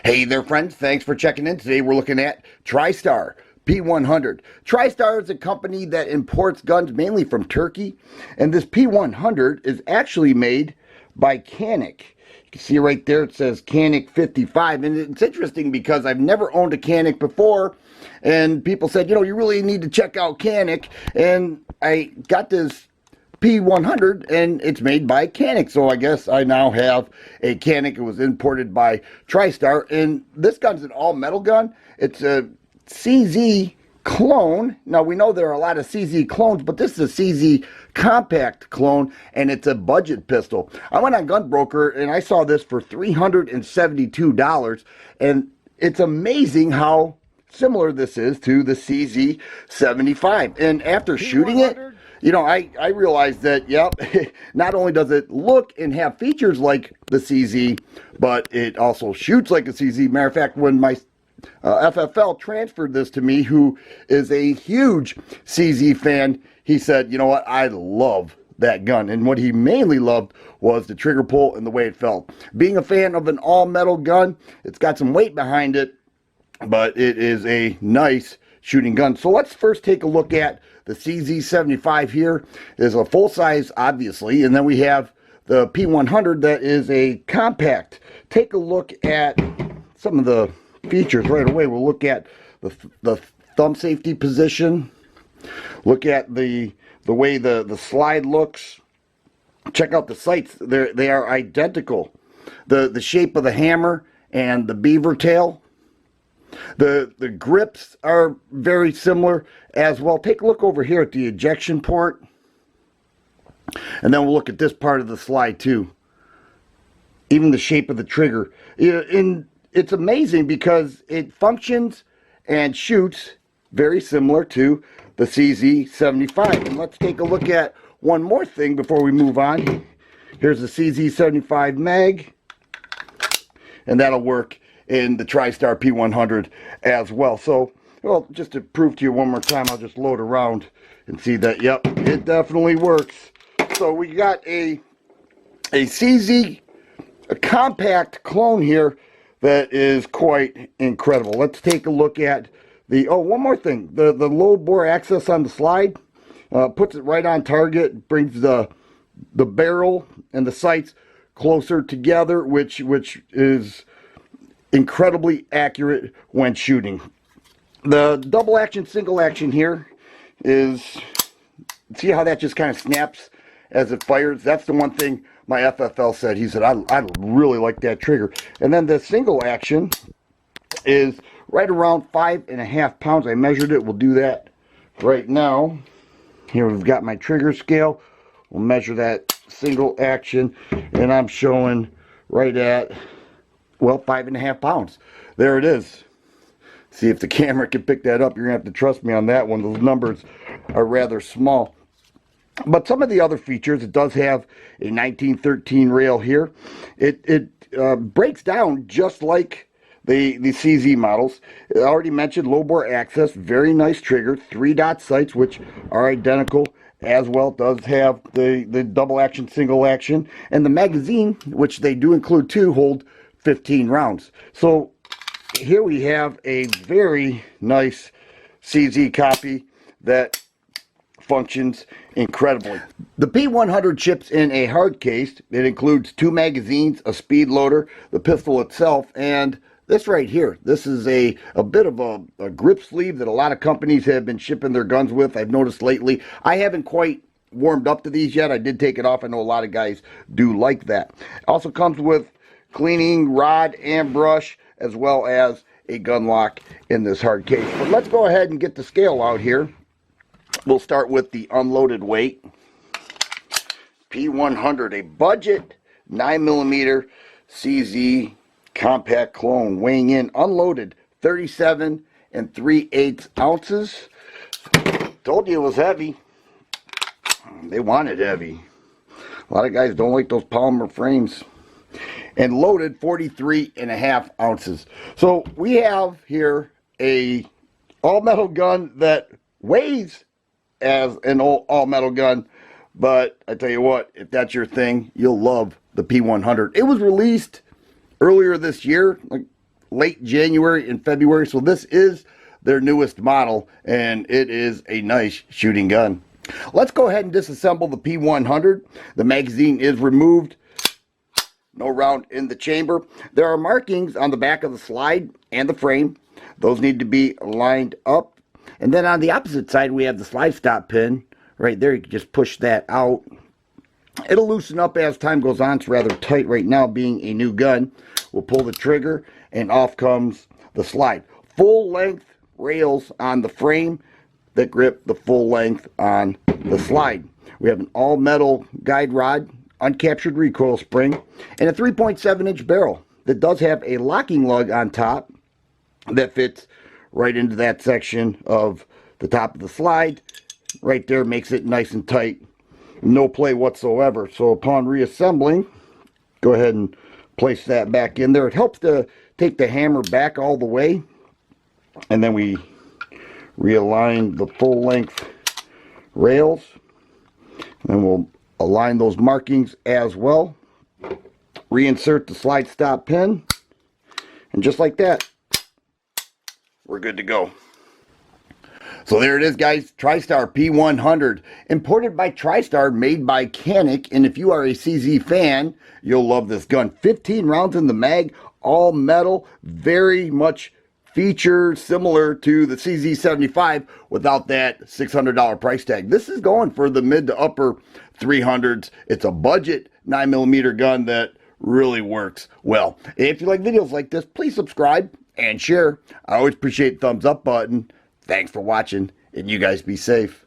Hey there, friends. Thanks for checking in. Today we're looking at TriStar P100. TriStar is a company that imports guns mainly from Turkey, and this P100 is actually made by Canik. You can see right there it says Canik 55, and it's interesting because I've never owned a Canik before, and people said, you really need to check out Canik, and I got this P100 and it's made by Canik, so I guess I now have a Canik. It was imported by TriStar, and this gun's an all-metal gun. It's a CZ clone. Now we know there are a lot of CZ clones, but this is a CZ compact clone, and it's a budget pistol. I went on Gunbroker and I saw this for $372, and it's amazing how similar this is to the CZ75. And after shooting it, I realized that, yep, not only does it look and have features like the CZ, but it also shoots like a CZ. Matter of fact, when my FFL transferred this to me, who is a huge CZ fan, he said, you know what, I love that gun. And what he mainly loved was the trigger pull and the way it felt. Being a fan of an all-metal gun, it's got some weight behind it, but it is a nice shooting gun. So let's first take a look at the CZ75 here. Is a full size, obviously, and then we have the P100 that is a compact. Take a look at some of the features right away. We'll look at the thumb safety position. Look at the way the slide looks. Check out the sights. They are identical. The shape of the hammer and the beaver tail. The grips are very similar as well. Take a look over here at the ejection port, and then we'll look at this part of the slide too. Even the shape of the trigger. It's amazing because it functions and shoots very similar to the CZ75. And let's take a look at one more thing before we move on. Here's the CZ75 mag, and that'll work in the TriStar P100 as well. So, well, just to prove to you one more time, I'll just load around and see that, yep, it definitely works. So we got a CZ, a compact clone here that is quite incredible. Let's take a look at one more thing. The low bore access on the slide puts it right on target, brings the barrel and the sights closer together, which is incredibly accurate when shooting. The double action, single action here is, see how that just kind of snaps as it fires? That's the one thing my FFL said. He said, I really like that trigger. And then the single action is right around 5.5 pounds. I measured it. We'll do that right now. Here we've got my trigger scale. We'll measure that single action, and I'm showing right at, well, 5.5 pounds. There it is. See if the camera can pick that up. You're going to have to trust me on that one. Those numbers are rather small. But some of the other features, it does have a 1913 rail here. It breaks down just like the CZ models. I already mentioned low bore access, very nice trigger, 3-dot sights, which are identical as well. It does have the double action, single action, and the magazine, which they do include too, hold 15 rounds. So here we have a very nice CZ copy that functions incredibly. The P100 ships in a hard case. It includes 2 magazines, a speed loader, the pistol itself, and this right here. This is a bit of a grip sleeve that a lot of companies have been shipping their guns with. I've noticed lately. I haven't quite warmed up to these yet. I did take it off. I know a lot of guys do like that. Also comes with cleaning rod and brush, as well as a gun lock in this hard case. But let's go ahead and get the scale out here. We'll start with the unloaded weight. P100, a budget 9mm CZ compact clone, weighing in unloaded 37 3/8 ounces. Told you it was heavy. They want it heavy. A lot of guys don't like those polymer frames. And loaded 43.5 ounces. So we have here a all-metal gun that weighs as an all-metal gun, but I tell you what, if that's your thing, you'll love the P100. It was released earlier this year, like late January and February, so this is their newest model, and it is a nice shooting gun. Let's go ahead and disassemble the P100. The magazine is removed. No round in the chamber. There are markings on the back of the slide and the frame. Those need to be lined up. And then on the opposite side, we have the slide stop pin. Right there, you can just push that out. It'll loosen up as time goes on. It's rather tight right now, being a new gun. We'll pull the trigger, and off comes the slide. Full length rails on the frame that grip the full length on the slide. We have an all metal guide rod, uncaptured recoil spring, and a 3.7-inch barrel that does have a locking lug on top that fits right into that section of the top of the slide. Right there makes it nice and tight. No play whatsoever. So upon reassembling, go ahead and place that back in there. It helps to take the hammer back all the way, and then we realign the full length rails, and we'll align those markings as well. Reinsert the slide stop pin, and just like that, we're good to go. So there it is, guys. TriStar P100, imported by TriStar, made by Canic, and if you are a CZ fan, you'll love this gun. 15 rounds in the mag, all metal, very much feature similar to the CZ75 without that $600 price tag. This is going for the mid to upper 300s. It's a budget 9mm gun that really works well. If you like videos like this, please subscribe and share. I always appreciate the thumbs up button. Thanks for watching, and you guys be safe.